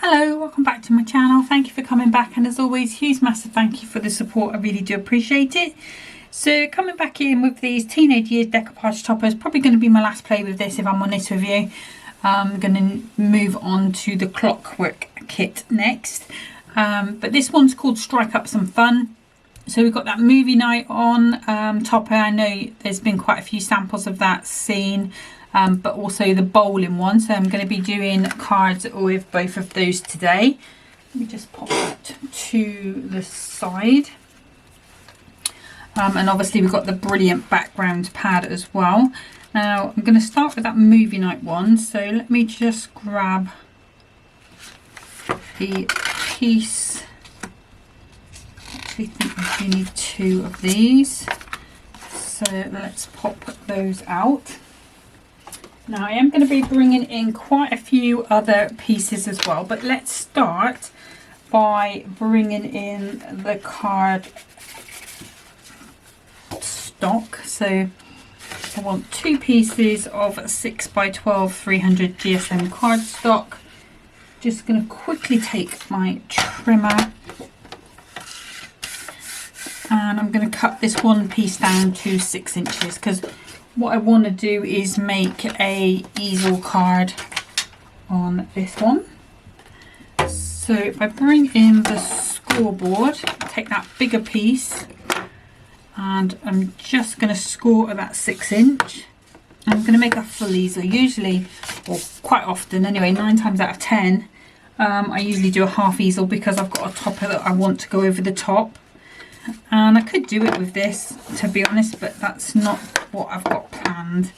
Hello, welcome back to my channel. Thank you for coming back, and as always, huge massive thank you for the support. I really do appreciate it. So coming back in with these Teenage Years decoupage toppers, probably going to be my last play with this if I'm honest with you. I'm going to move on to the clockwork kit next, but this one's called Strike Up Some Fun. So we've got that movie night on topper. I know there's been quite a few samples of that seen. But also the bowling one, so I'm going to be doing cards with both of those today. Let me just pop that to the side. And obviously we've got the brilliant background pad as well. Now I'm going to start with that movie night one, so let me just grab the piece. Actually, I think we need two of these, so let's pop those out. Now I am going to be bringing in quite a few other pieces as well, but let's start by bringing in the card stock. So I want two pieces of 6x12 300 GSM cardstock. Just going to quickly take my trimmer and I'm going to cut this one piece down to 6 inches because what I want to do is make a easel card on this one. So if I bring in the scoreboard, take that bigger piece, and I'm just going to score at that 6 inch. I'm going to make a full easel. Usually, or quite often anyway, 9 times out of 10, I usually do a half easel because I've got a topper that I want to go over the top. And I could do it with this, to be honest, but that's not what I've got planned.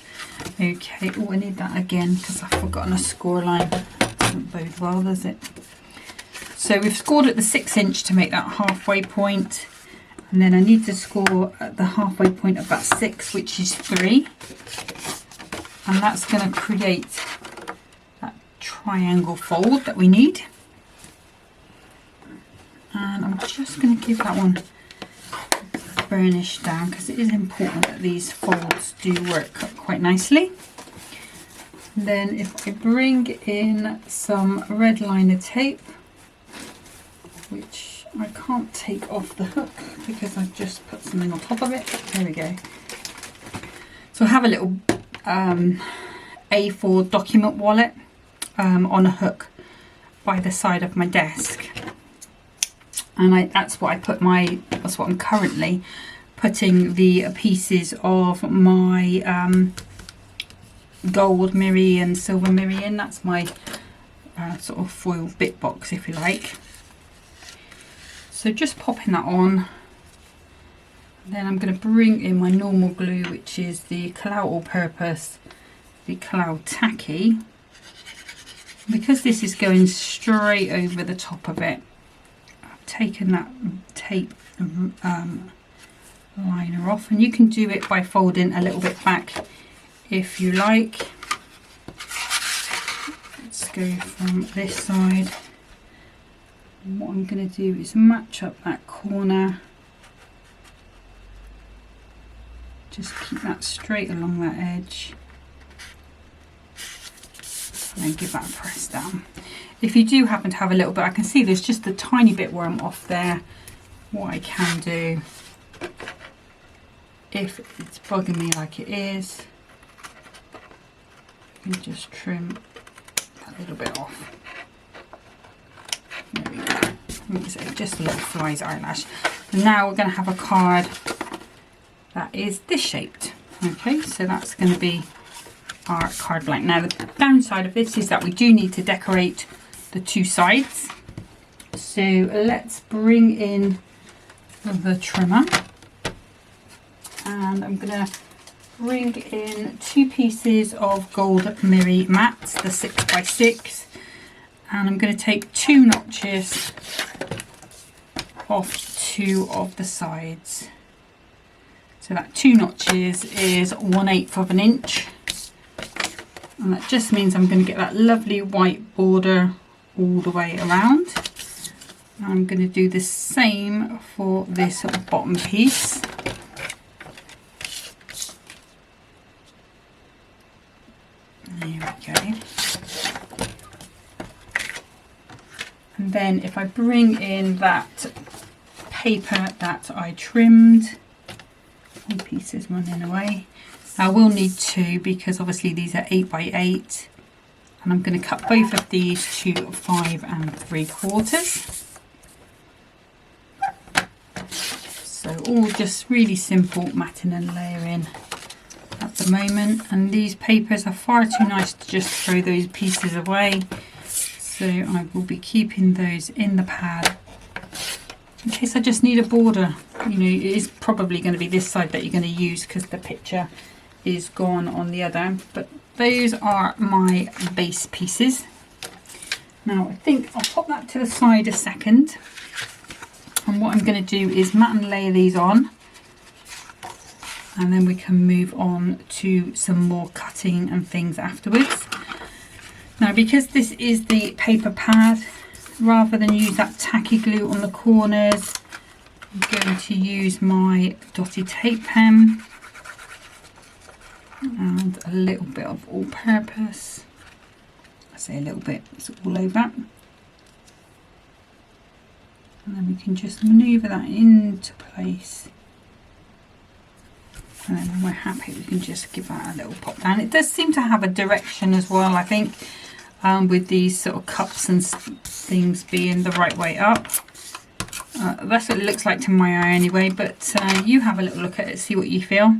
Okay, oh, I need that again because I've forgotten a score line. Doesn't bode well, does it? So we've scored at the 6 inch to make that halfway point, and then I need to score at the halfway point of that 6, which is 3, and that's going to create that triangle fold that we need. And I'm just going to give that one burnish down because it is important that these folds do work quite nicely. And then if I bring in some red liner tape, which I can't take off the hook because I've just put something on top of it. There we go. So I have a little A4 document wallet on a hook by the side of my desk. And that's what I'm currently putting the pieces of my gold mirror and silver mirror in. That's my sort of foil bit box, if you like. So just popping that on. Then I'm going to bring in my normal glue, which is the Clout All Purpose, the Clout Tacky. Because this is going straight over the top of it, taken that tape liner off, and you can do it by folding a little bit back if you like. Let's go from this side. And what I'm going to do is match up that corner, just keep that straight along that edge, and then give that a press down. If you do happen to have a little bit, I can see there's just a tiny bit where I'm off there. What I can do, if it's bugging me like it is, I can just trim that little bit off. There we go. So just a little fly's eyelash. And now we're going to have a card that is this shaped. Okay, so that's going to be our card blank. Now the downside of this is that we do need to decorate the two sides, so let's bring in the trimmer, and I'm going to bring in two pieces of gold mirror mats, the 6x6, and I'm going to take 2 notches off 2 of the sides. So that 2 notches is 1/8 of an inch, and that just means I'm going to get that lovely white border all the way around. I'm going to do the same for this bottom piece. There we go. And then if I bring in that paper that I trimmed, all pieces running away. I will need two because obviously these are 8 by 8, and I'm going to cut both of these to 5 3/4. So all just really simple matting and layering at the moment, and these papers are far too nice to just throw those pieces away, so I will be keeping those in the pad in case I just need a border. You know, it is probably going to be this side that you're going to use because the picture is gone on the other, but those are my base pieces. Now I think I'll pop that to the side a second, and what I'm going to do is mat and layer these on, and then we can move on to some more cutting and things afterwards. Now because this is the paper pad, rather than use that tacky glue on the corners, I'm going to use my dotty tape pen and a little bit of all-purpose. I say a little bit, it's all over. And then we can just manoeuvre that into place. And then when we're happy, we can just give that a little pop down. It does seem to have a direction as well, I think, with these sort of cups and things being the right way up. That's what it looks like to my eye anyway, but you have a little look at it, see what you feel.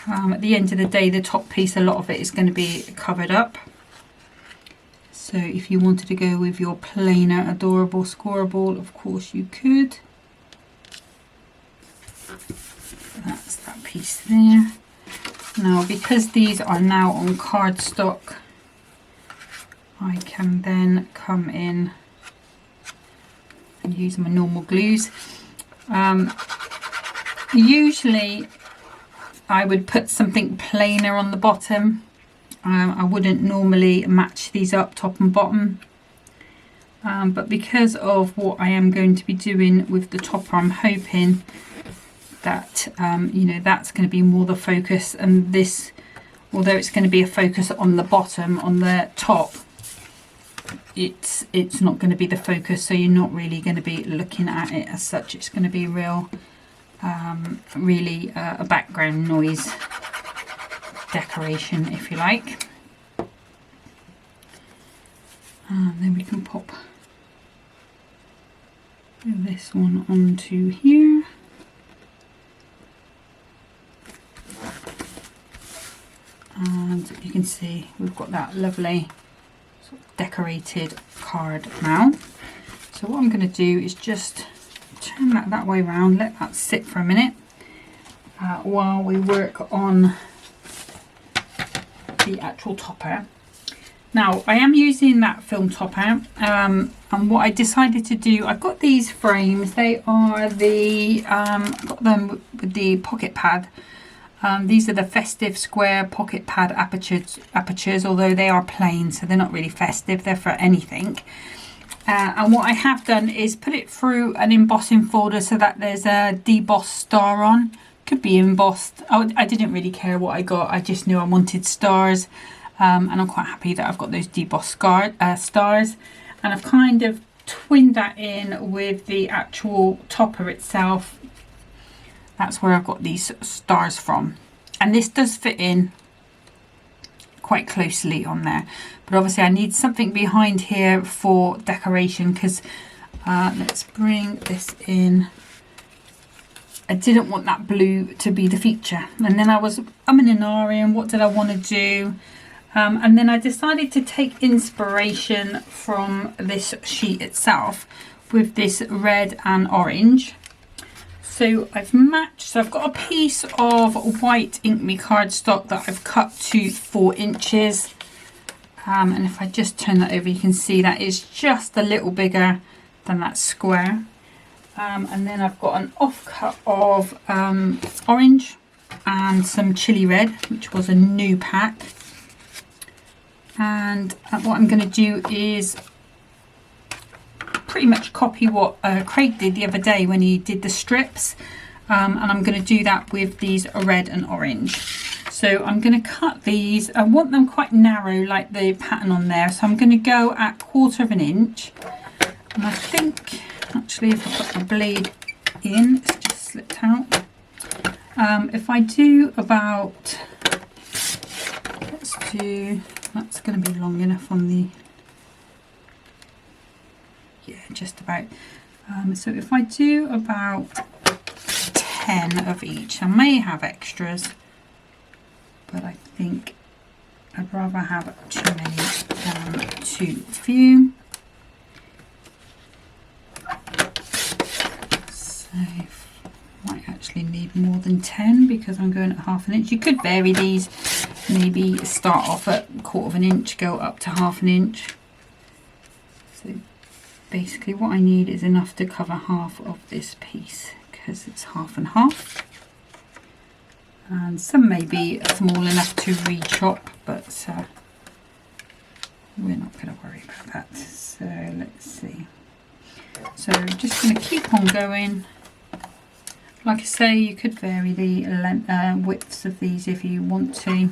At the end of the day, the top piece, a lot of it is going to be covered up. So if you wanted to go with your plainer, adorable scorer ball, of course you could. That's that piece there. Now, because these are now on cardstock, I can then come in and use my normal glues. Usually I would put something plainer on the bottom. I wouldn't normally match these up top and bottom, but because of what I am going to be doing with the topper, I'm hoping that you know, that's going to be more the focus, and this, although it's going to be a focus on the bottom, on the top, it's not going to be the focus, so you're not really going to be looking at it as such. It's going to be real really a background noise decoration, if you like. And then we can pop this one onto here. And you can see we've got that lovely sort of decorated card now. So what I'm going to do is just turn that way around, let that sit for a minute while we work on the actual topper. Now I am using that film topper, and what I decided to do, I've got these frames, they are the got them with the pocket pad. These are the festive square pocket pad apertures, although they are plain, so they're not really festive, they're for anything. And what I have done is put it through an embossing folder so that there's a debossed star on. Could be embossed. I didn't really care what I got, I just knew I wanted stars, and I'm quite happy that I've got those debossed stars. And I've kind of twinned that in with the actual topper itself. That's where I've got these stars from, and this does fit in quite closely on there, but obviously I need something behind here for decoration, because let's bring this in. I didn't want that blue to be the feature, and then I was umming and ahhing, what did I want to do, and then I decided to take inspiration from this sheet itself with this red and orange. So I've matched, so I've got a piece of white Ink Me cardstock that I've cut to 4 inches. And if I just turn that over, you can see that is just a little bigger than that square. And then I've got an offcut of orange and some chili red, which was a new pack. And what I'm going to do is pretty much copy what Craig did the other day when he did the strips, and I'm going to do that with these red and orange. So I'm going to cut these. I want them quite narrow like the pattern on there, so I'm going to go at 1/4 of an inch. And I think actually if I put my blade in, it's just slipped out. If I do about, let's do, that's going to be long enough on the, yeah, just about. So if I do about 10 of each, I may have extras, but I think I'd rather have too many than too few. So might actually need more than 10 because I'm going at 1/2 inch. You could vary these, maybe start off at 1/4 of an inch, go up to 1/2 inch. So basically what I need is enough to cover half of this piece because it's 1/2 and 1/2. And some may be small enough to re-chop, but we're not going to worry about that. So let's see. So just going to keep on going. Like I say, you could vary the widths of these if you want to.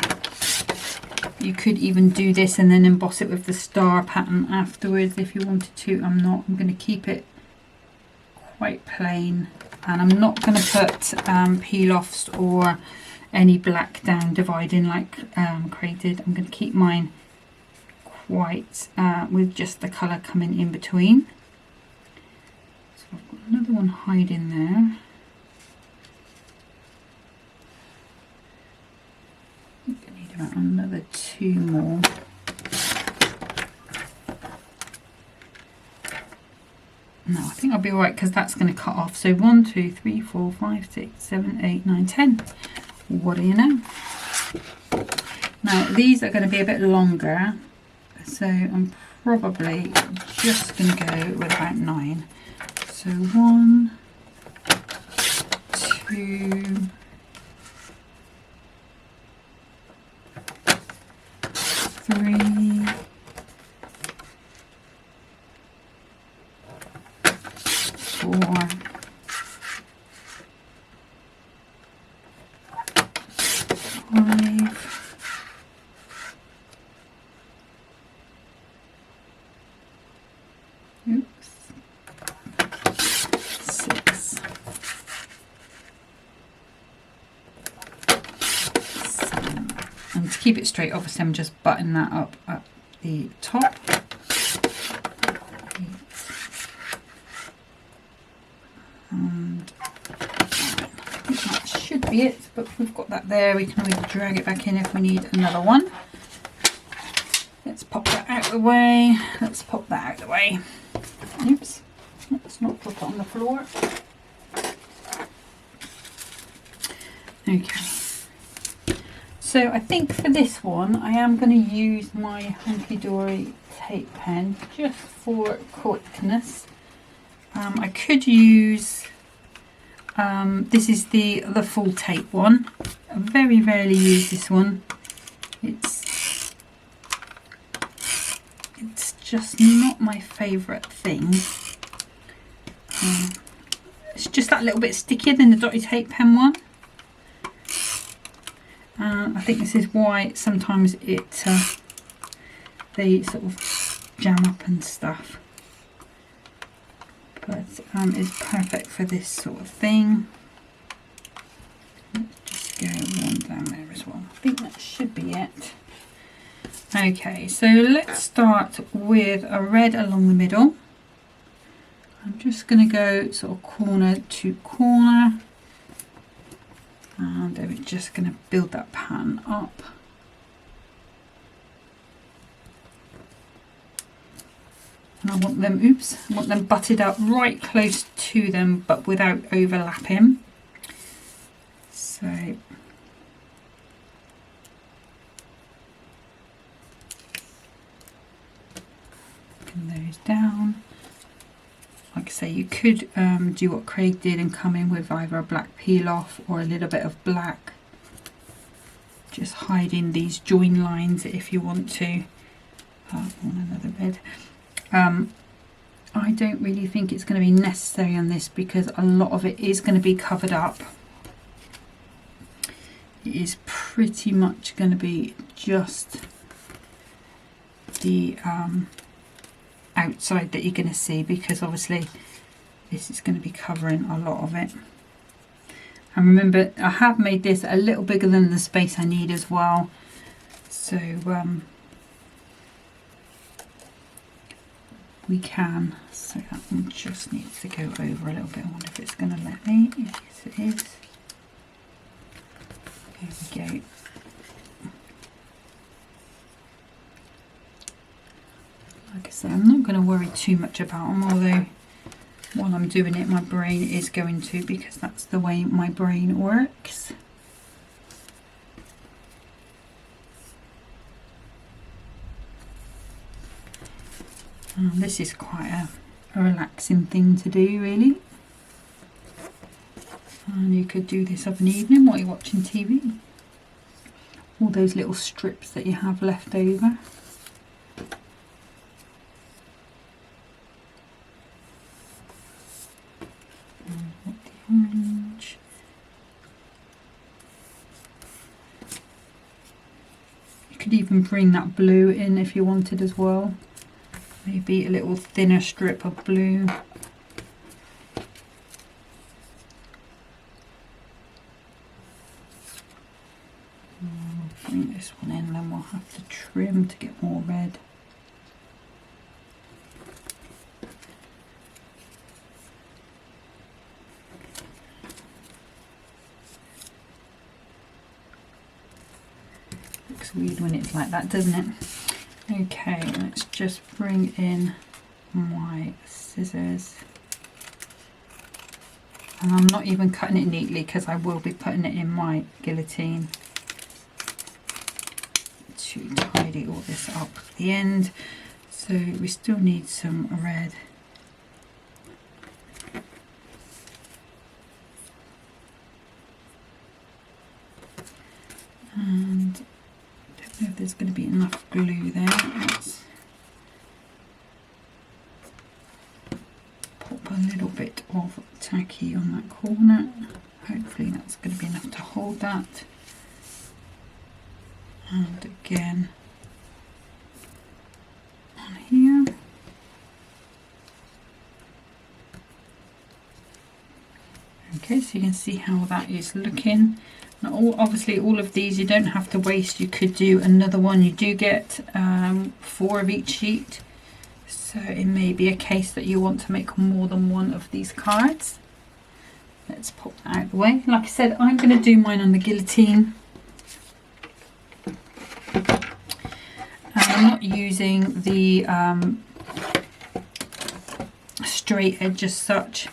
You could even do this and then emboss it with the star pattern afterwards if you wanted to. I'm not. I'm going to keep it quite plain, and I'm not going to put peel-offs or any black down dividing like Craig. I'm going to keep mine quite with just the colour coming in between. So I've got another one hiding there. I think I need about another 2 more. No, I think I'll be alright because that's going to cut off. So 1, 2, 3, 4, 5, 6, 7, 8, 9, 10. What do you know? Now these are going to be a bit longer, so I'm probably just going to go with about 9. So 1, 2, 3, 4, 5, 6, 7. And to keep it straight, obviously I'm just buttoning that up at the top. 8. And I think that should be it, but we've got that there. We can always drag it back in if we need another one. Let's pop that out of the way. Let's pop that out of the way. Oops, let's not drop it on the floor. Okay, so I think for this one I am going to use my Hunkydory tape pen just for quickness. I could use, this is the full tape one. I very rarely use this one. It's just not my favourite thing. It's just that little bit stickier than the dotty tape pen one. I think this is why sometimes they sort of jam up and stuff. But it's perfect for this sort of thing. Let's just go one down there as well. I think that should be it. Okay, so let's start with a red along the middle. I'm just going to go sort of corner to corner, and we're just going to build that pattern up. And I want them, I want them butted up right close to them, but without overlapping. So pin those down. Like I say, you could do what Craig did and come in with either a black peel off or a little bit of black, just hiding these join lines if you want to. On another red. I don't really think it's going to be necessary on this because a lot of it is going to be covered up. It is pretty much going to be just the outside that you're going to see, because obviously this is going to be covering a lot of it. And remember, I have made this a little bigger than the space I need as well, so we can. So that one just needs to go over a little bit. I wonder if it's going to let me. Yes, it is. There we go. Like I say, I'm not going to worry too much about them, although while I'm doing it my brain is going to, because that's the way my brain works. This is quite a relaxing thing to do, really. And you could do this of an evening while you're watching TV. All those little strips that you have left over. The orange. You could even bring that blue in if you wanted as well. Maybe a little thinner strip of blue. Bring this one in, then we'll have to trim to get more red. Looks weird when it's like that, doesn't it? Okay, let's just bring in my scissors. And I'm not even cutting it neatly because I will be putting it in my guillotine to tidy all this up at the end. So we still need some red. And I don't know if there's going to be enough glue there. Let's pop a little bit of tacky on that corner. Hopefully that's going to be enough to hold that. And again on here. Okay, so you can see how that is looking. Now, obviously all of these you don't have to waste. You could do another one. You do get 4 of each sheet, so it may be a case that you want to make more than one of these cards. Let's pop that out of the way. Like I said, I'm going to do mine on the guillotine. I'm not using the straight edge as such.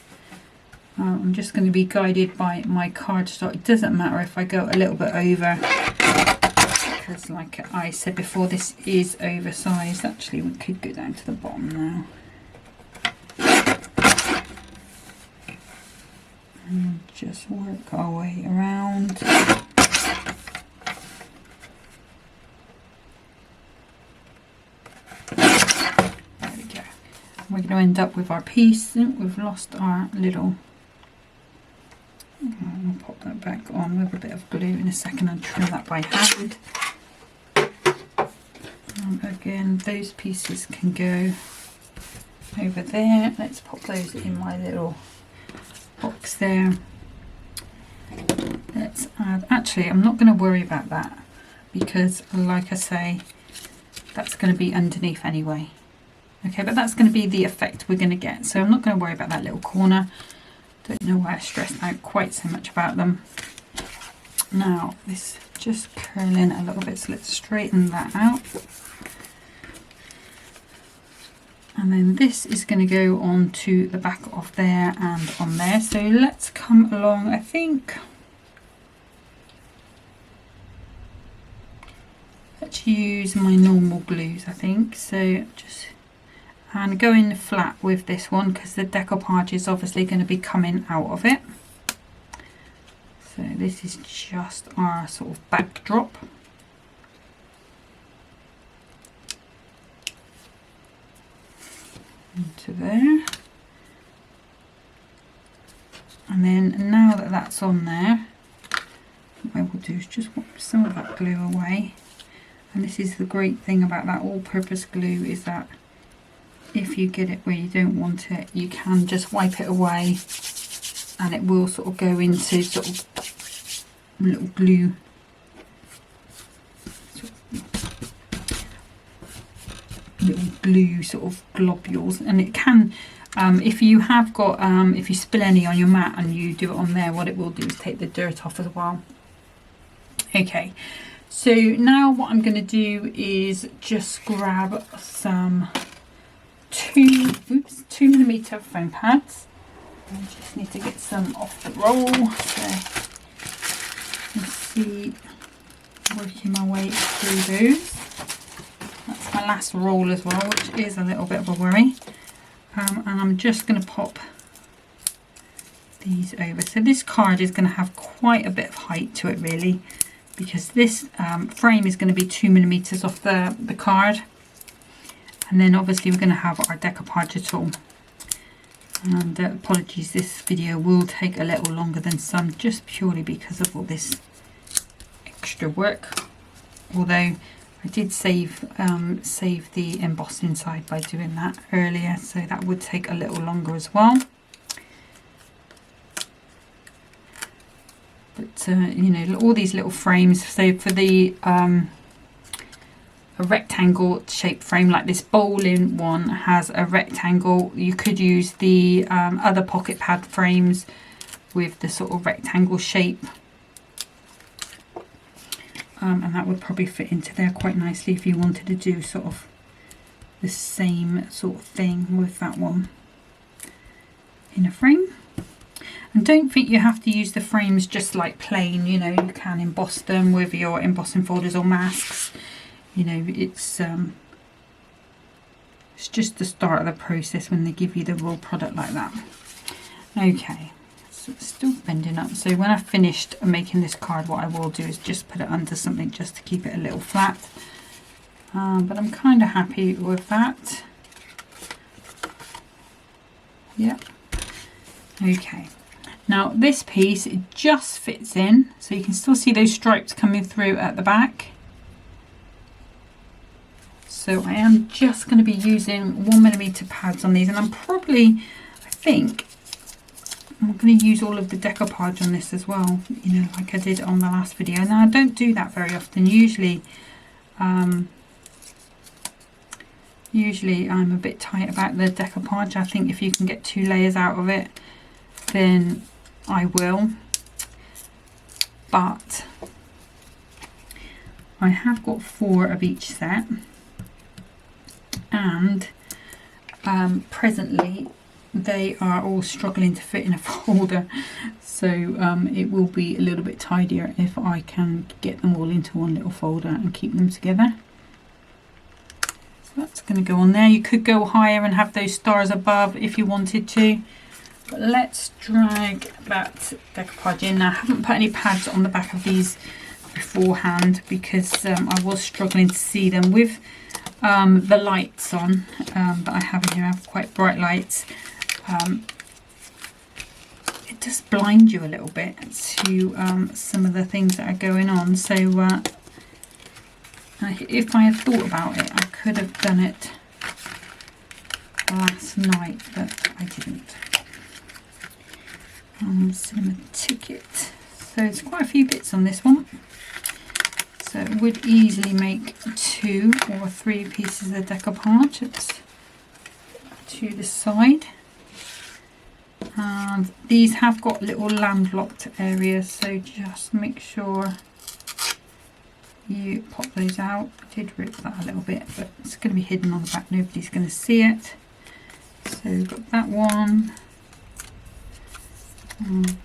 I'm just going to be guided by my cardstock. It doesn't matter if I go a little bit over, because like I said before, this is oversized. Actually, we could go down to the bottom now. And just work our way around. There we go. We're going to end up with our piece. We've lost our little... I'll pop that back on with a bit of glue in a second and trim that by hand. Again, those pieces can go over there. Let's pop those in my little box there. Let's add, actually I'm not going to worry about that, because like I say, that's going to be underneath anyway. Okay, but that's going to be the effect we're going to get, so I'm not going to worry about that little corner. Don't know why I stressed out quite so much about them. Now this just curling a little bit, so let's straighten that out. And then this is going to go on to the back of there and on there. So let's come along, I think, let's use my normal glues, I think. So just, and going flat with this one, because the decoupage is obviously going to be coming out of it. So this is just our sort of backdrop. Into there. And then now that that's on there, what I will do is just wipe some of that glue away. And this is the great thing about that all-purpose glue, is that if you get it where you don't want it, you can just wipe it away and it will sort of go into sort of little glue. Little glue sort of globules, and it can if you have got if you spill any on your mat and you do it on there, what it will do is take the dirt off as well. Okay, so now what I'm going to do is just grab some 2mm foam pads. I just need to get some off the roll, so you can see, working my way through those. That's my last roll as well, which is a little bit of a worry. And I'm just going to pop these over. So this card is going to have quite a bit of height to it really, because this frame is going to be 2mm off the card. And then obviously we're going to have our decoupage tool. And apologies, this video will take a little longer than some, just purely because of all this extra work. Although I did save the embossing side by doing that earlier, so that would take a little longer as well. But you know, all these little frames. So for the a rectangle shaped frame like this bowling one has a rectangle, you could use the other pocket pad frames with the sort of rectangle shape. And that would probably fit into there quite nicely if you wanted to do sort of the same sort of thing with that one in a frame. And don't think you have to use the frames just like plain, you know, you can emboss them with your embossing folders or masks. You know, it's just the start of the process when they give you the raw product like that. Okay. It's still bending up, so when I've finished making this card, what I will do is just put it under something just to keep it a little flat, but I'm kind of happy with that. Yeah. Okay, now this piece, it just fits in, so you can still see those stripes coming through at the back. So I am just going to be using 1mm pads on these, and I think I'm going to use all of the decoupage on this as well, you know, like I did on the last video. Now I don't do that very often. Usually I'm a bit tight about the decoupage. I think if you can get 2 layers out of it, then I will. But I have got 4 of each set, and presently they are all struggling to fit in a folder, so it will be a little bit tidier if I can get them all into one little folder and keep them together. So that's going to go on there. You could go higher and have those stars above if you wanted to, but let's drag that decoupage in. Now I haven't put any pads on the back of these beforehand because I was struggling to see them with the lights on that I have in here. I have quite bright lights. It does blind you a little bit to some of the things that are going on. So if I had thought about it, I could have done it last night, but I didn't. Cinema ticket. So it's quite a few bits on this one. So it would easily make 2 or 3 pieces of decoupage. It's to the side. And these have got little landlocked areas, so just make sure you pop those out. I did rip that a little bit, but it's going to be hidden on the back, nobody's going to see it. So we've got that one.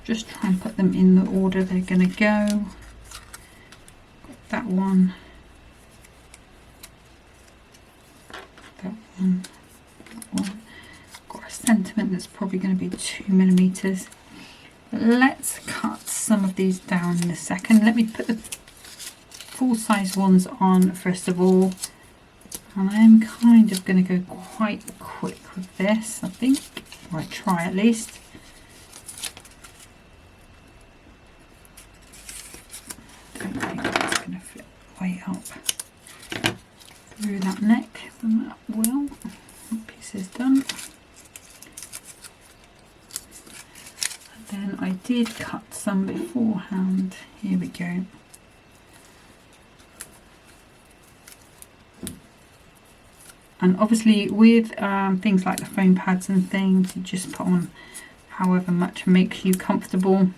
Just try and put them in the order they're going to go. Got that one. That one. That one. Got a sentiment that's probably going to be 2mm. Let's cut some of these down in a second. Let me put the full size ones on first of all, and I am kind of going to go quite quick with this, I think, or I try at least. Don't think that's going to fit that piece is done. And then I did cut some beforehand. Here we go. And obviously with things like the foam pads and things, you just put on however much makes you comfortable.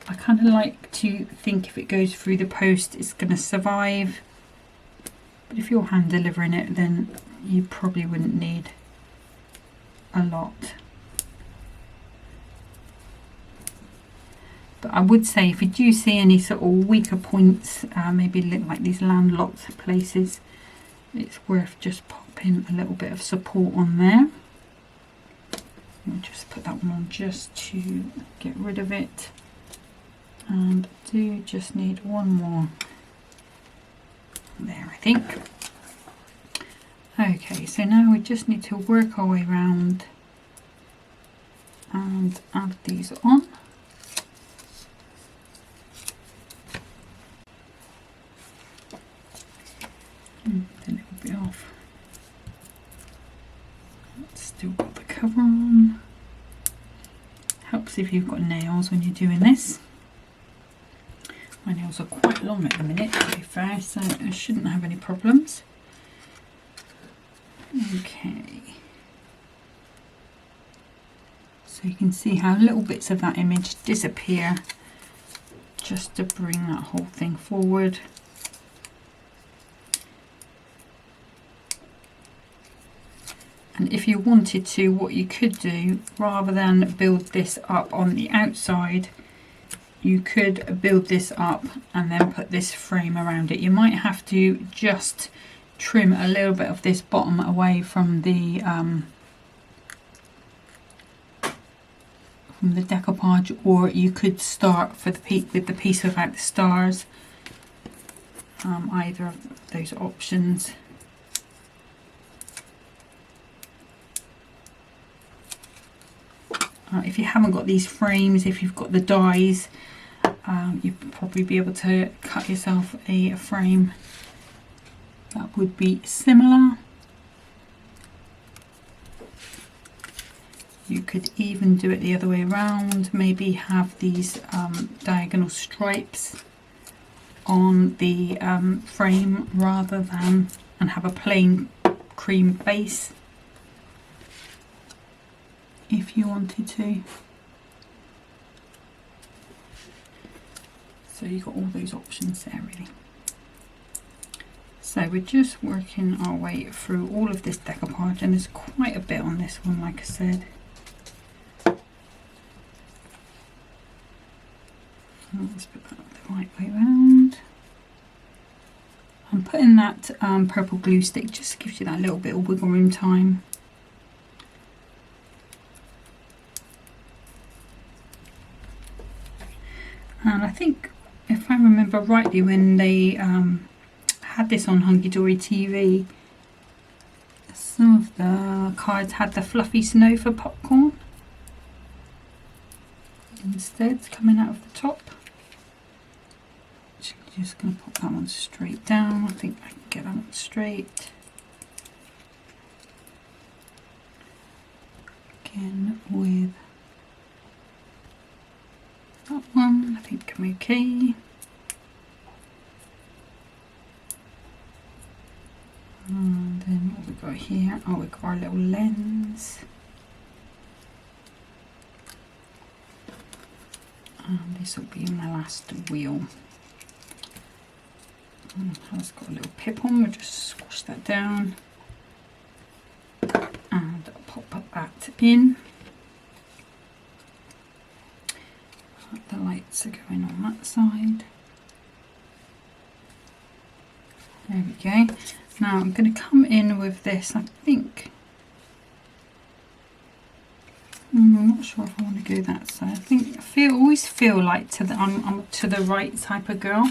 I kind of like to think if it goes through the post it's going to survive, but if you're hand delivering it then you probably wouldn't need a lot. But I would say if you do see any sort of weaker points, maybe like these landlocked places, it's worth just popping a little bit of support on there. I'll just put that one on just to get rid of it, and I do just need one more there, I think. Okay, so now we just need to work our way around and add these on. A little bit off. It's still got the cover on. Helps if you've got nails when you're doing this. My nails are quite long at the minute, to be fair, so I shouldn't have any problems. Okay. So you can see how little bits of that image disappear just to bring that whole thing forward. And if you wanted to, what you could do, rather than build this up on the outside, you could build this up and then put this frame around it. You might have to just trim a little bit of this bottom away from the decoupage, or you could start for the with the piece without the stars. Either of those options. If you haven't got these frames, if you've got the dies, you'd probably be able to cut yourself a frame that would be similar. You could even do it the other way around, maybe have these diagonal stripes on the frame rather than, and have a plain cream base if you wanted to. So you've got all those options there really. So we're just working our way through all of this decoupage, and there's quite a bit on this one, like I said. Let's put that the right way around. I'm putting that purple glue stick, just gives you that little bit of wiggle room time. And I think, if I remember rightly, when they had this on Hunkydory TV, some of the cards had the fluffy snow for popcorn instead, coming out of the top. Just going to pop that one straight down. I think I can get that one straight. Again with that one, I think I'm okay. And then what we've got here, oh, we've got our little lens. And this will be my last wheel. It's got a little pip on, we'll just squash that down and pop that in. The lights are going on that side. There we go. Now I'm going to come in with this, I think. I'm not sure if I want to go that side. I think always feel like I'm to the right type of girl.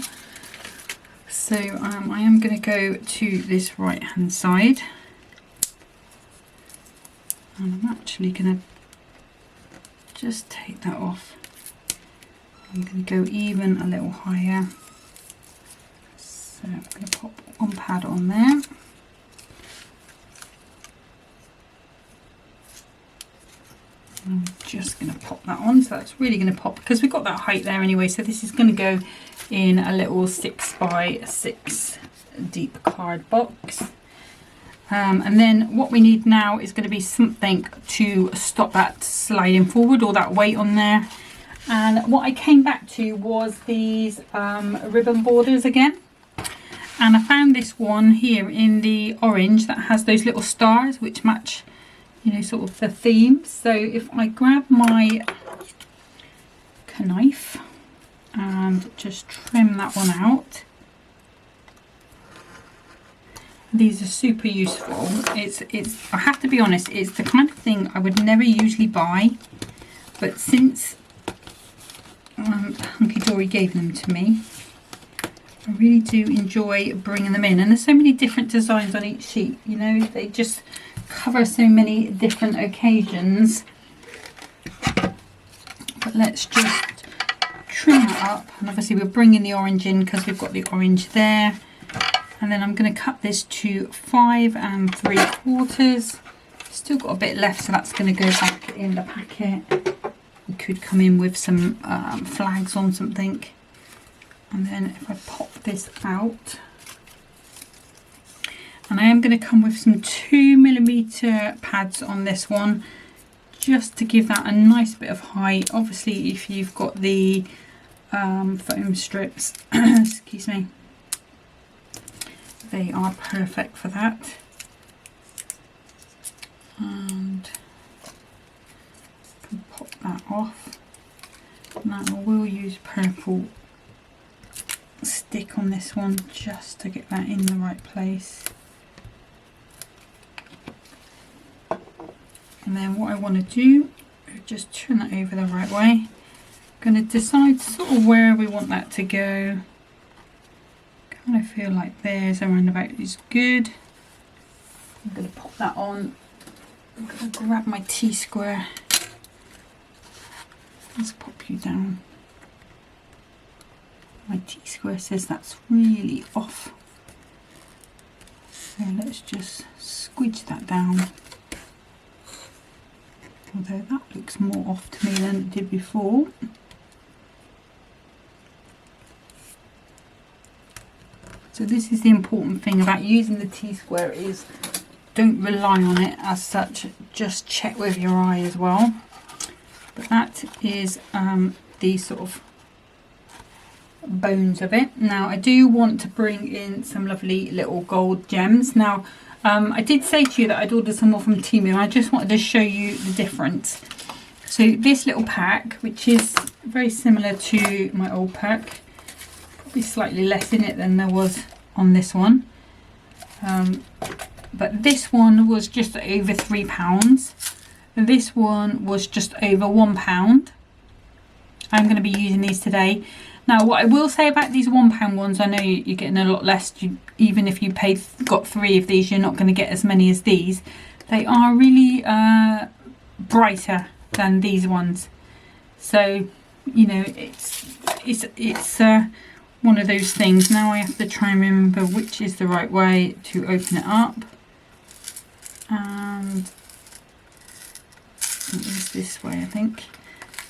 So I am going to go to this right hand side, and I'm actually going to just take that off. I'm going to go even a little higher. So I'm going to pop one pad on there. I'm just going to pop that on, so that's really going to pop because we've got that height there anyway. So this is going to go in a little 6x6 deep card box. And then what we need now is going to be something to stop that sliding forward, all that weight on there. And what I came back to was these ribbon borders again. And I found this one here in the orange that has those little stars which match, you know, sort of the theme. So if I grab my knife and just trim that one out. These are super useful. It's I have to be honest, it's the kind of thing I would never usually buy, but since Hunkydory gave them to me, I really do enjoy bringing them in. And there's so many different designs on each sheet, you know, they just cover so many different occasions. But let's just trim that up, and obviously we're bringing the orange in because we've got the orange there. And then I'm going to cut this to 5 3/4. Still got a bit left, so that's going to go back in the packet. We could come in with some flags on something. And then if I pop this out, and I am going to come with some 2mm pads on this one, just to give that a nice bit of height. Obviously, if you've got the foam strips, excuse me, they are perfect for that. And I can pop that off. Now I will use purple stick on this one just to get that in the right place. And then what I want to do is just turn that over the right way. I'm going to decide sort of where we want that to go. I feel like there's around about is good. I'm going to pop that on. I'm going to grab my T-square. Let's pop you down. My T-square says that's really off. So let's just squidge that down. Although that looks more off to me than it did before. So this is the important thing about using the T-square, is don't rely on it as such, just check with your eye as well. But that is the sort of bones of it. Now I do want to bring in some lovely little gold gems. Now I did say to you that I'd ordered some more from Temu, and I just wanted to show you the difference. So this little pack, which is very similar to my old pack, probably slightly less in it than there was on this one, but this one was just over £3. This one was just over £1. I'm going to be using these today. Now what I will say about these £1 ones, I know you're getting a lot less. Even if you got 3 of these, you're not going to get as many as these. They are really brighter than these ones, so you know it's one of those things. Now I have to try and remember which is the right way to open it up, and it is this way I think,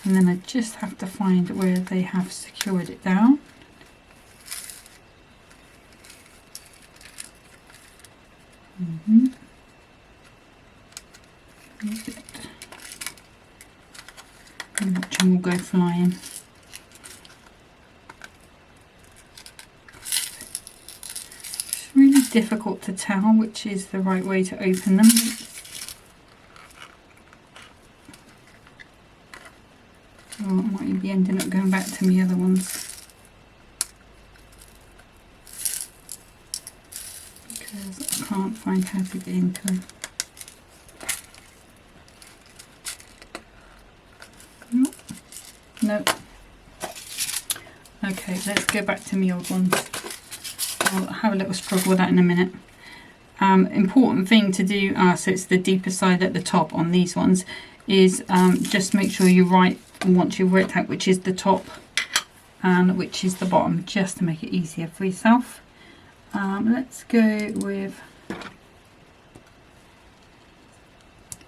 and then I just have to find where they have secured it down. And watch them all go flying. It's really difficult to tell which is the right way to open them. So I might be ending up going back to my other ones, because I can't find how to get into them. Nope. Okay, let's go back to my old ones. I'll have a little struggle with that in a minute. Important thing to do, so it's the deeper side at the top on these ones, is just make sure you write, once you've worked out which is the top and which is the bottom, just to make it easier for yourself. Let's go with,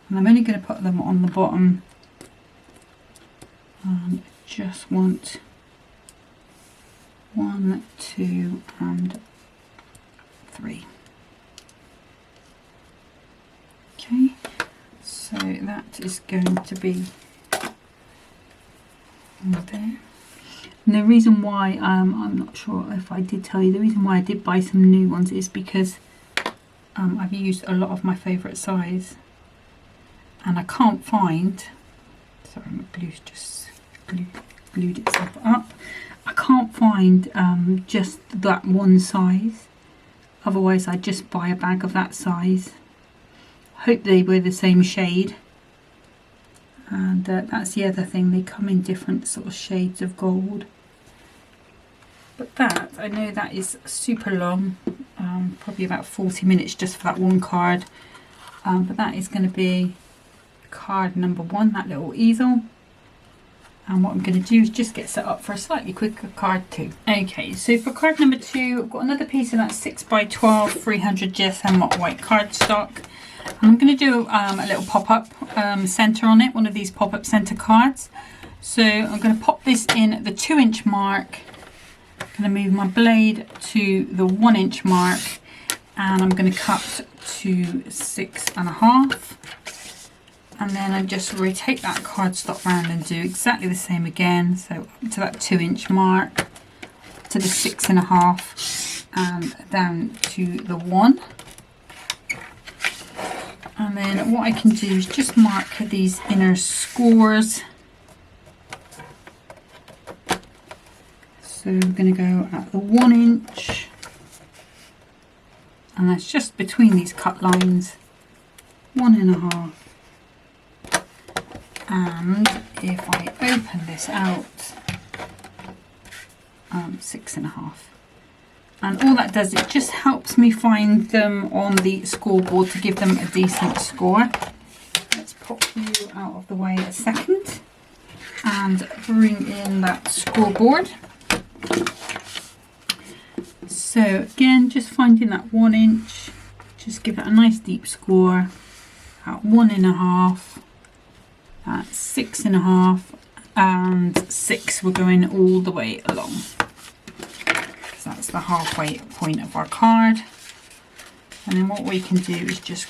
and I'm only going to put them on the bottom and just want 1, 2 and 3. Okay, so that is going to be there. And the reason why I'm not sure if I did tell you, the reason why I did buy some new ones is because I've used a lot of my favourite size, and I can't find, sorry, my glue's just glued itself up. I can't find just that one size, otherwise I'd just buy a bag of that size. Hope they were the same shade. And that's the other thing, they come in different sort of shades of gold. But that, I know that is super long, probably about 40 minutes just for that one card. But that is going to be card number 1, that little easel. And what I'm going to do is just get set up for a slightly quicker card 2. Okay, so for card number 2, I've got another piece of that 6x12 300 GSM matte white cardstock. I'm going to do a little pop-up centre on it, one of these pop-up centre cards. So I'm going to pop this in the 2-inch mark. I'm going to move my blade to the 1-inch mark, and I'm going to cut to 6.5. And then I just rotate that cardstock round and do exactly the same again. So up to that 2-inch mark, to the 6.5, and down to the 1. And then what I can do is just mark these inner scores. So we're going to go at the 1-inch, and that's just between these cut lines, 1.5. And if I open this out, 6.5. And all that does, it just helps me find them on the scoreboard to give them a decent score. Let's pop you out of the way a second and bring in that scoreboard. So again, just finding that 1-inch, just give it a nice deep score at 1.5, at 6.5, and 6. We're going all the way along. That's the halfway point of our card. And then what we can do is just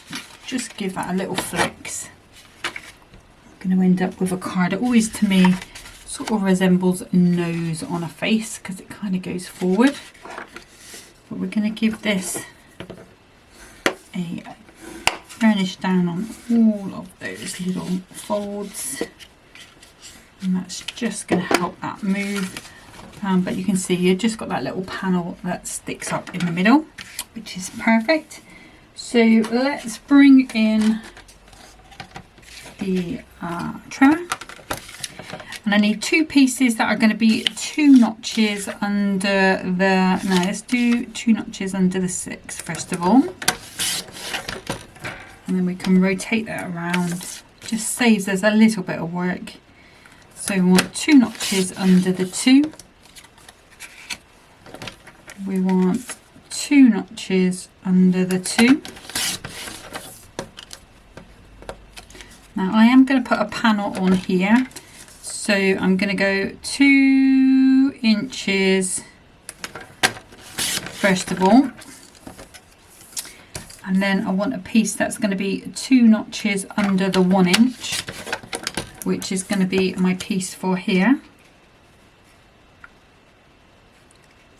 give that a little flex. I'm going to end up with a card that always to me sort of resembles a nose on a face, because it kind of goes forward. But we're going to give this a burnish down on all of those little folds, and that's just going to help that move. But you can see you've just got that little panel that sticks up in the middle, which is perfect. So let's bring in the trimmer, and I need 2 pieces that are going to be 2 notches under the, no, let's do 2 notches under the 6 first of all, and then we can rotate that around. Just saves us a little bit of work. So we want 2 notches under the 2. We want 2 notches under the 2. Now I am going to put a panel on here, so I'm going to go 2 inches first of all, and then I want a piece that's going to be 2 notches under the 1-inch, which is going to be my piece for here.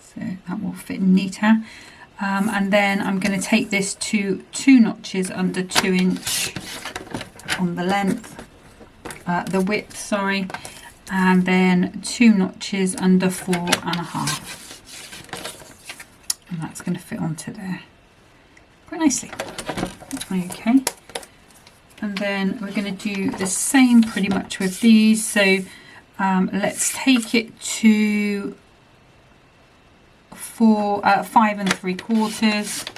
So that will fit neater. And then I'm going to take this to 2 notches under 2-inch on the length, the width, sorry, and then 2 notches under 4.5. And that's going to fit onto there quite nicely. Okay. And then we're going to do the same pretty much with these. So let's take it to 5 3/4.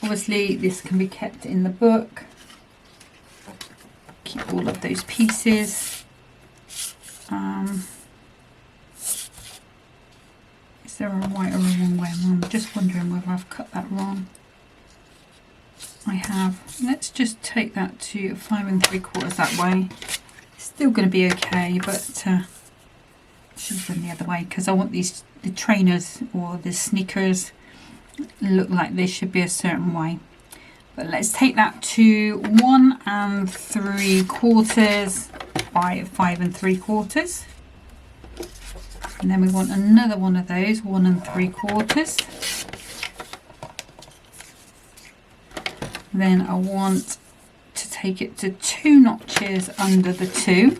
Obviously this can be kept in the book. Keep all of those pieces. Is there a right or a wrong way? I'm just wondering whether I've cut that wrong. I have. Let's just take that to 5 3/4 that way. It's still going to be okay, but should have done the other way because I want the trainers or the sneakers look like they should be a certain way. But let's take that to 1 3/4 by 5 3/4. And then we want another one of those, 1 3/4. Then I want to take it to 2 notches under the 2.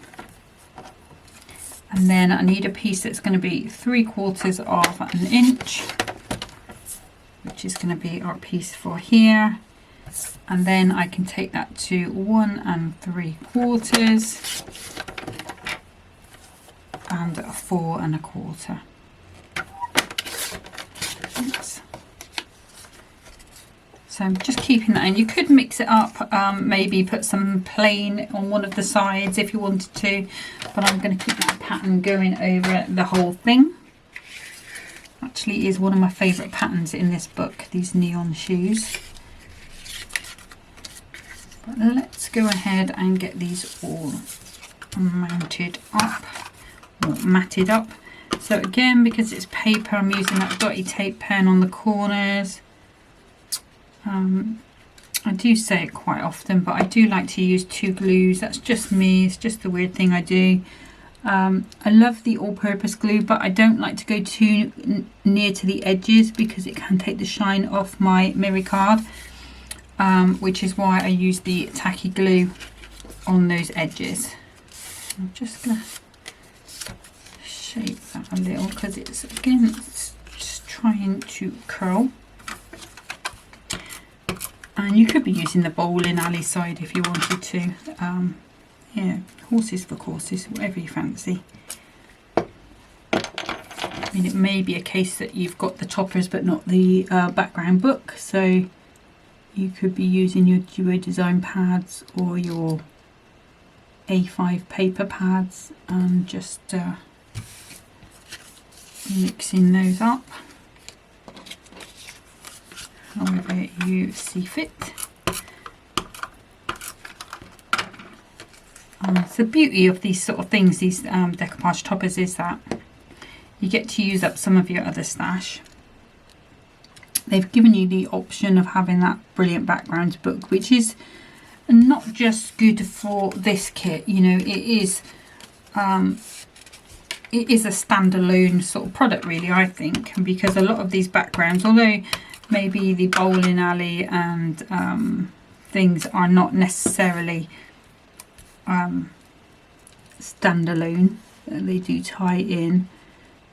And then I need a piece that's going to be 3/4 of an inch, which is going to be our piece for here. And then I can take that to 1 3/4 and 4 1/4. Oops. So I'm just keeping that in. You could mix it up, maybe put some plain on one of the sides if you wanted to, but I'm going to keep that pattern going over the whole thing. Actually is one of my favourite patterns in this book, these neon shoes. But let's go ahead and get these all mounted up, or matted up. So again, because it's paper, I'm using that dotty tape pen on the corners. I do say it quite often, but I do like to use 2 glues. That's just me, it's just the weird thing I do. I love the all-purpose glue, but I don't like to go too near to the edges because it can take the shine off my mirror card, which is why I use the tacky glue on those edges. I'm just going to shape that a little because it's, again, it's just trying to curl. And you could be using the bowling alley side if you wanted to. Yeah, horses for courses, whatever you fancy. I mean, it may be a case that you've got the toppers but not the background book, so you could be using your Duo Design pads or your A5 paper pads and just mixing those up however you see fit. So the beauty of these sort of things, these decoupage toppers, is that you get to use up some of your other stash. They've given you the option of having that brilliant background book, which is not just good for this kit, you know, it is a standalone sort of product really, I think, because a lot of these backgrounds, although maybe the bowling alley and things are not necessarily standalone, they do tie in,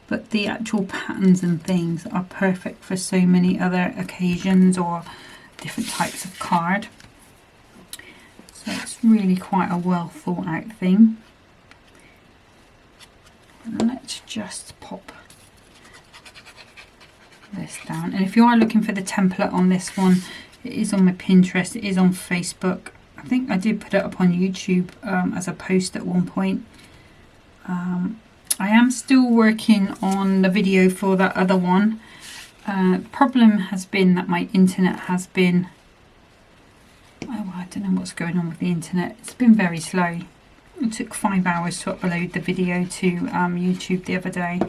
but the actual patterns and things are perfect for so many other occasions or different types of card. So it's really quite a well thought out thing. And let's just pop this down, and if you are looking for the template on this one, it is on my Pinterest, it is on Facebook. I think I did put it up on YouTube as a post at one point. I am still working on the video for that other one. Problem has been that my internet has been, oh, I don't know what's going on with the internet. It's been very slow. It took 5 hours to upload the video to YouTube the other day.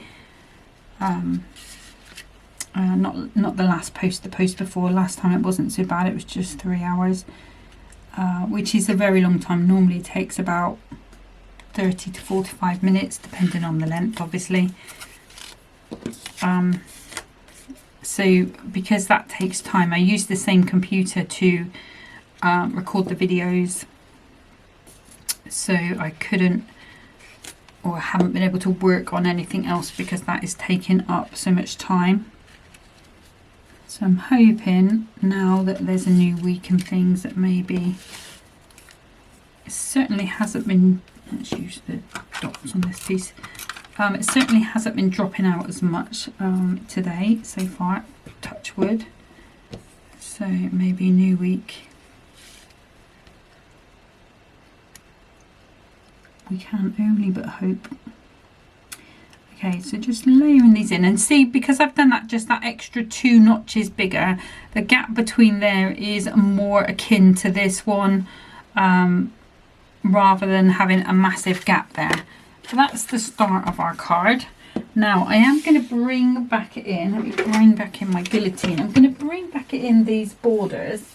Not the last post, the post before. Last time it wasn't so bad, it was just 3 hours, which is a very long time. Normally it takes about 30 to 45 minutes depending on the length, obviously. So because that takes time, I use the same computer to record the videos, so I couldn't, or haven't been able to work on anything else because that is taking up so much time. So I'm hoping now that there's a new week and things that maybe, it certainly hasn't been, let's use the dots on this piece, it certainly hasn't been dropping out as much today so far, touch wood. So maybe new week we can only but hope. Okay, so just layering these in, and see, because I've done that, just that extra 2 notches bigger, the gap between there is more akin to this one, rather than having a massive gap there. So that's the start of our card. Now I am going to bring back in, let me bring back in my guillotine. I'm going to bring back in these borders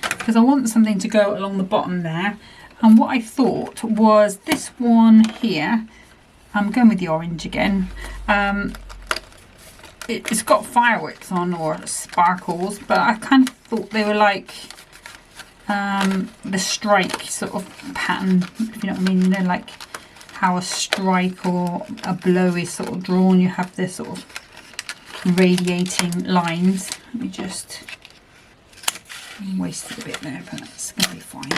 because I want something to go along the bottom there. And what I thought was this one here, I'm going with the orange again. It's got fireworks on or sparkles, but I kind of thought they were like the strike sort of pattern, if you know what I mean, you know, like how a strike or a blow is sort of drawn. You have this sort of radiating lines. Let me just wasted a bit there, but that's going to be fine.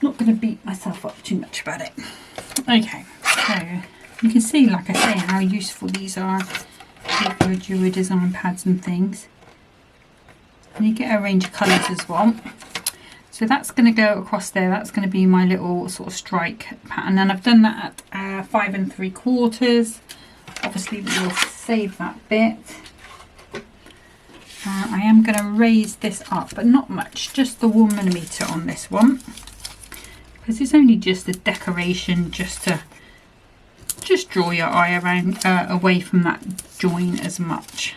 Not going to beat myself up too much about it. Okay, so you can see, like I say, how useful these are for your design pads and things. And you get a range of colours as well. So that's going to go across there. That's going to be my little sort of strike pattern, and I've done that at 5 3/4. Obviously we'll save that bit. I am going to raise this up, but not much, just the 1mm on this one, because it's only just a decoration, just to draw your eye around away from that join as much.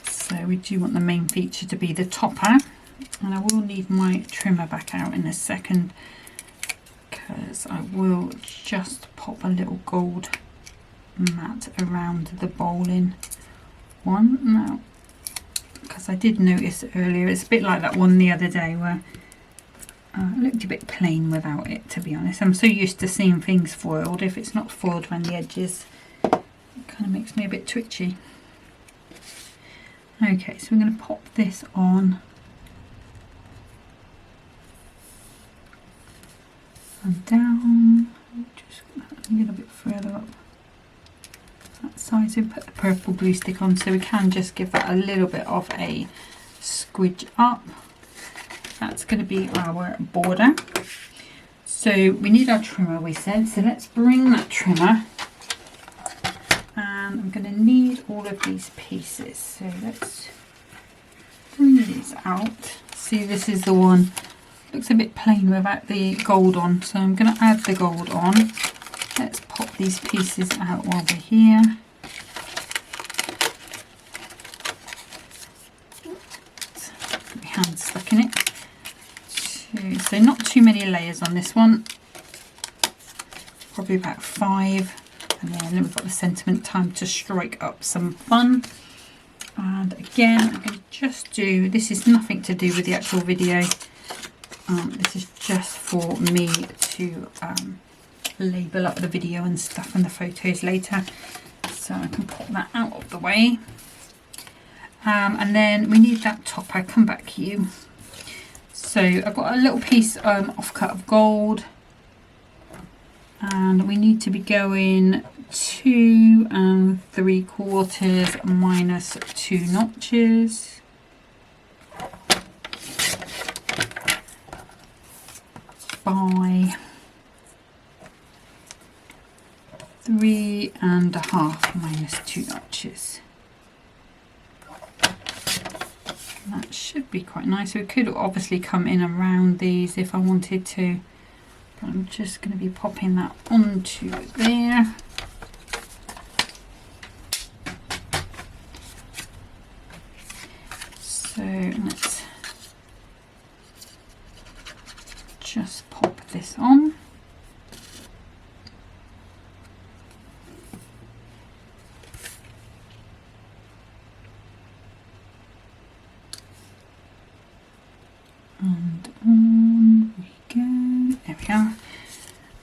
So we do want the main feature to be the topper, and I will need my trimmer back out in a second because I will just pop a little gold mat around the bowling one now, because I did notice earlier it's a bit like that one the other day where it looked a bit plain without it, to be honest. I'm so used to seeing things foiled. If it's not foiled around the edges, it kind of makes me a bit twitchy. Okay, so we're going to pop this on and down, just a little bit further up that side. So put the purple glue stick on, so we can just give that a little bit of a squidge up. That's going to be our border. So we need our trimmer, we said, so let's bring that trimmer. And I'm going to need all of these pieces, so let's bring these out. See, this is the one, looks a bit plain without the gold on, so I'm going to add the gold on. Let's pop these pieces out while we're here. Get my hand stuck in it. So not too many layers on this one, probably about 5. And then we've got the sentiment, time to strike up some fun. And again, I'm going to just do, this is nothing to do with the actual video. This is just for me to label up the video and stuff and the photos later. So I can put that out of the way. And then we need that topper. Come back to you. So I've got a little piece off cut of gold. And we need to be going 2 3/4 minus 2 notches. By 3.5 minus 2 notches. That should be quite nice. We could obviously come in around these if I wanted to. But I'm just going to be popping that onto there. So let's just pop this on. And on we go. There we are.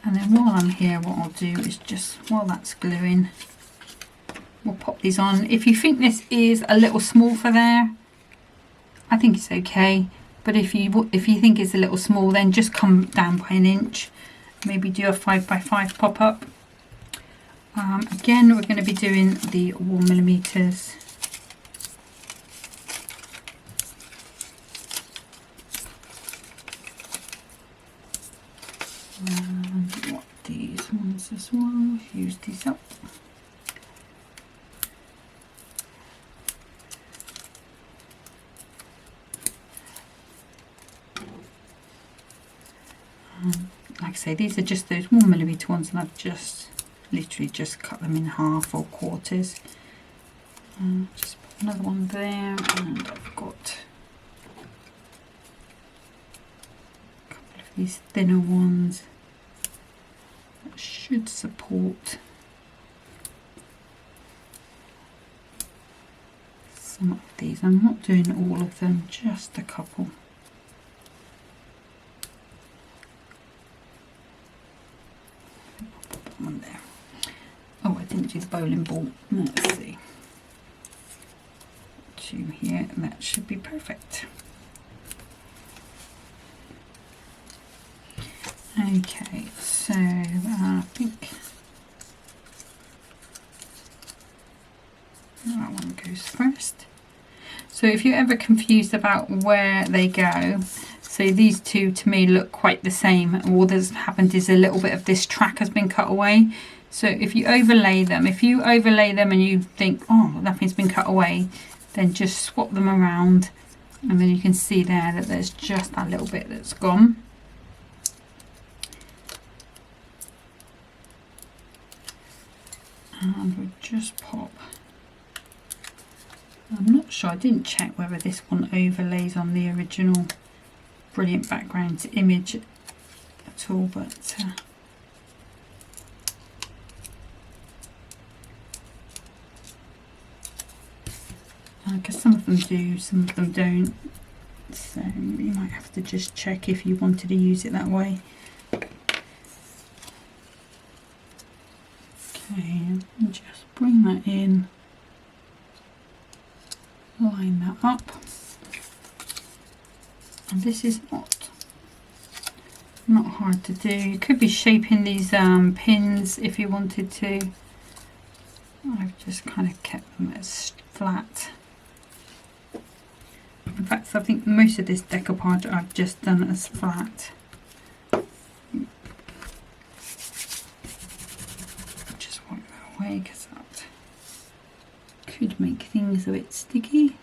And then while I'm here, what I'll do is just, while that's gluing, we'll pop these on. If you think this is a little small for there, I think it's okay. But if you think it's a little small, then just come down by 1 inch. Maybe do a 5 by 5 pop up. Again, we're going to be doing the 1mm. And what these ones as well, use these up. Like I say, these are just those 1mm ones, and I've just literally just cut them in half or quarters. Just put another one there, and I've got a couple of these thinner ones that should support some of these. I'm not doing all of them, just a couple. Put one there. Oh, I didn't do the bowling ball. Let's see. 2 here, and that should be perfect. Okay, so I think that one goes first. So if you're ever confused about where they go, so these two to me look quite the same. All that's happened is a little bit of this track has been cut away. So if you overlay them, and you think, oh, nothing's been cut away, then just swap them around, and then you can see there that there's just that little bit that's gone. And we'll just pop. I'm not sure, I didn't check whether this one overlays on the original Brilliant Background image at all, but because some of them do, some of them don't, so you might have to just check if you wanted to use it that way. Okay, and just bring that in, line that up, and this is not hard to do. You could be shaping these pins if you wanted to. I've just kind of kept them as flat. In fact, I think most of this decoupage I've just done as flat. Just wipe that away because that could make things a bit sticky.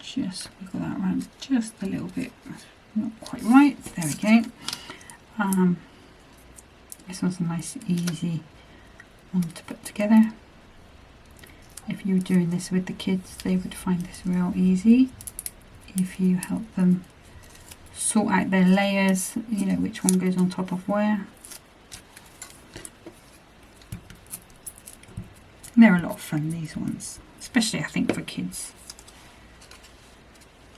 Just wiggle that around just a little bit. Not quite right. There we go. This one's a nice, easy one to put together. If you were doing this with the kids, they would find this real easy. If you help them sort out their layers, you know which one goes on top of where. And they're a lot of fun, these ones, especially I think for kids.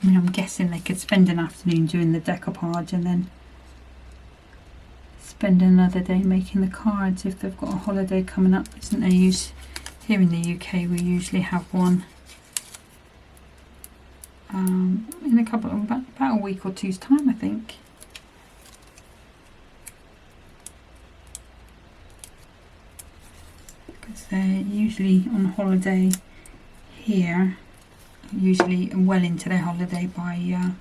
I mean, I'm guessing they could spend an afternoon doing the decoupage and then spend another day making the cards if they've got a holiday coming up, isn't there? Here in the UK we usually have one in a couple of about a week or two's time, I think. Because they're usually on holiday here, usually well into their holiday by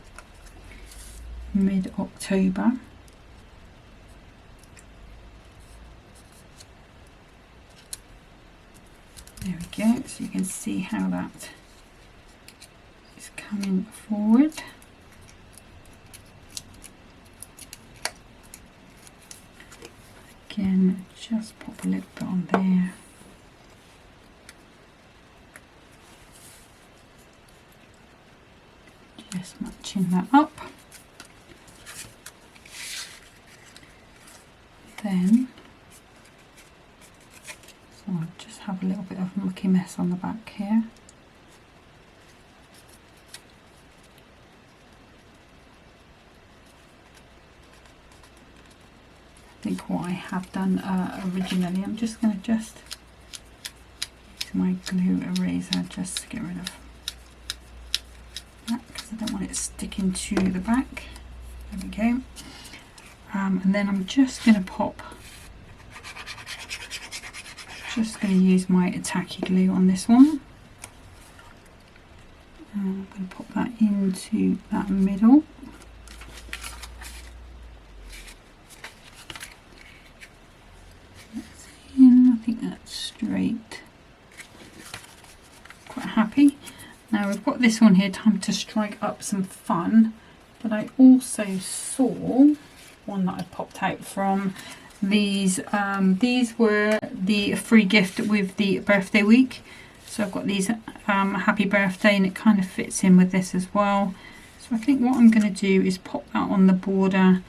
mid-October. There we go, so you can see how that is coming forward. Again, just pop a little bit on there. Just matching that up. Then, so I'll just have a little bit of mucky mess on the back here. I think what I have done originally, I'm just going to use my glue eraser just to get rid of that because I don't want it sticking to the back. There we go. And then I'm just going to use my tacky glue on this one. I'm going to pop that into that middle. That's in, I think that's straight. Quite happy. Now we've got this one here, Time to Strike Up Some Fun, but I also saw one that I popped out from these. These were the free gift with the birthday week. So I've got these happy birthday, and it kind of fits in with this as well. So I think what I'm going to do is pop that on the border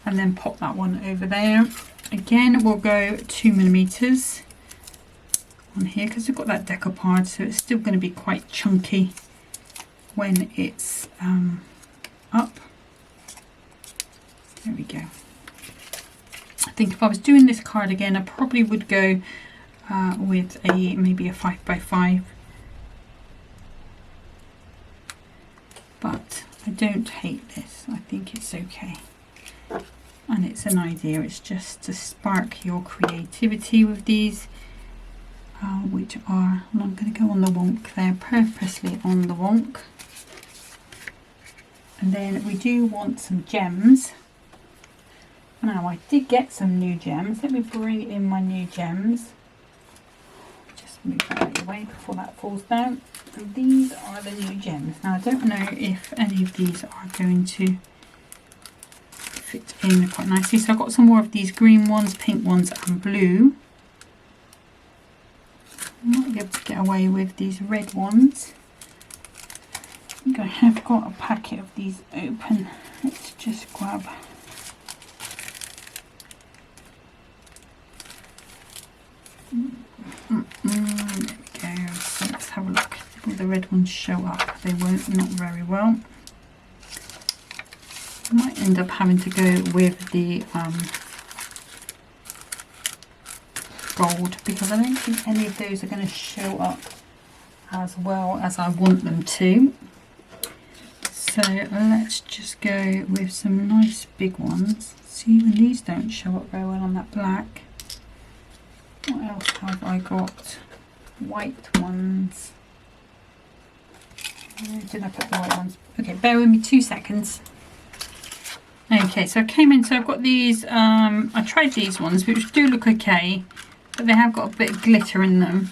and then pop that one over there. Again, we'll go 2mm on here because we've got that decoupage, so it's still going to be quite chunky when it's up. There we go. I think if I was doing this card again, I probably would go with maybe a 5x5, but I don't hate this. I think it's okay, and it's an idea. It's just to spark your creativity with these, which are, and I'm going to go on the wonk there, purposely on the wonk. And then we do want some gems. Now I did get some new gems. Let me bring in my new gems. Just move that out of the way before that falls down. And these are the new gems. Now I don't know if any of these are going to fit in quite nicely. So I've got some more of these green ones, pink ones and blue. I might be able to get away with these red ones. I think I have got a packet of these open. Let's just grab. There we go. So let's have a look. Will the red ones show up? They won't, not very well. I might end up having to go with the gold, because I don't think any of those are going to show up as well as I want them to. So let's just go with some nice big ones. See, even these don't show up very well on that black. What else have I got? White ones. Where did I put the white ones? Okay, bear with me 2 seconds. Okay, so I came in, so I've got these, I tried these ones, which do look okay, but they have got a bit of glitter in them.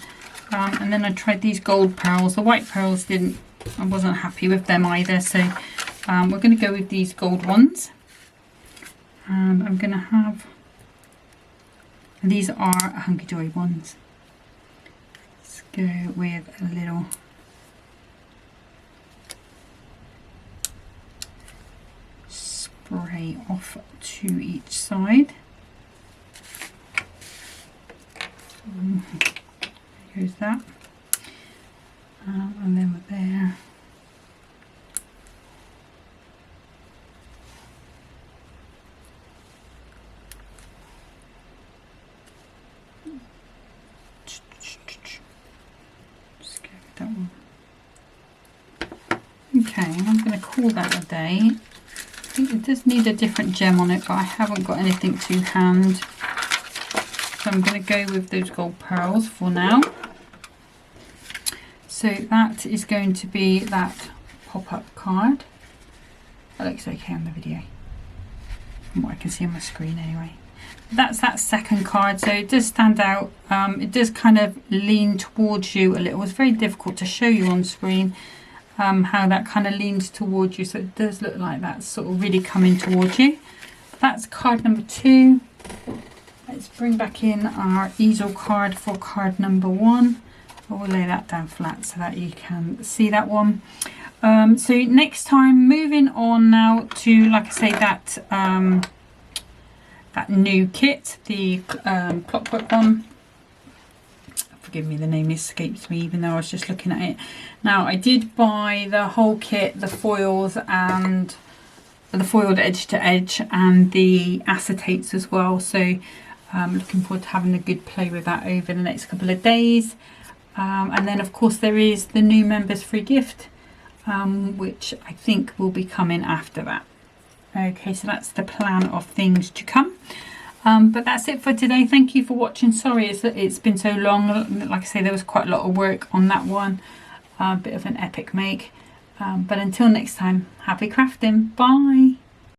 And then I tried these gold pearls. The white pearls I wasn't happy with them either, so we're going to go with these gold ones. And I'm going to have, these are Hunkydory ones. Let's go with a little spray off to each side. Here's that. And then we're there. Just go with that one. Okay, I'm going to call that a day. I think it does need a different gem on it, but I haven't got anything to hand. So I'm going to go with those gold pearls for now. So that is going to be that pop-up card. That looks okay on the video, from what I can see on my screen anyway. That's that second card, so it does stand out. It does kind of lean towards you a little. It's very difficult to show you on screen how that kind of leans towards you, so it does look like that's sort of really coming towards you. That's card number 2. Let's bring back in our easel card for card number 1. We'll lay that down flat so that you can see that one. So next time, moving on now to, like I say, that that new kit, the clockwork one. Forgive me, the name escapes me, even though I was just looking at it. Now, I did buy the whole kit, the foils and the foiled edge to edge and the acetates as well. So I'm looking forward to having a good play with that over the next couple of days. And then of course there is the new members free gift, which I think will be coming after that. Okay, so that's the plan of things to come. But that's it for today. Thank you for watching. Sorry it's been so long. Like I say, there was quite a lot of work on that one. A bit of an epic make. But until next time, happy crafting. Bye.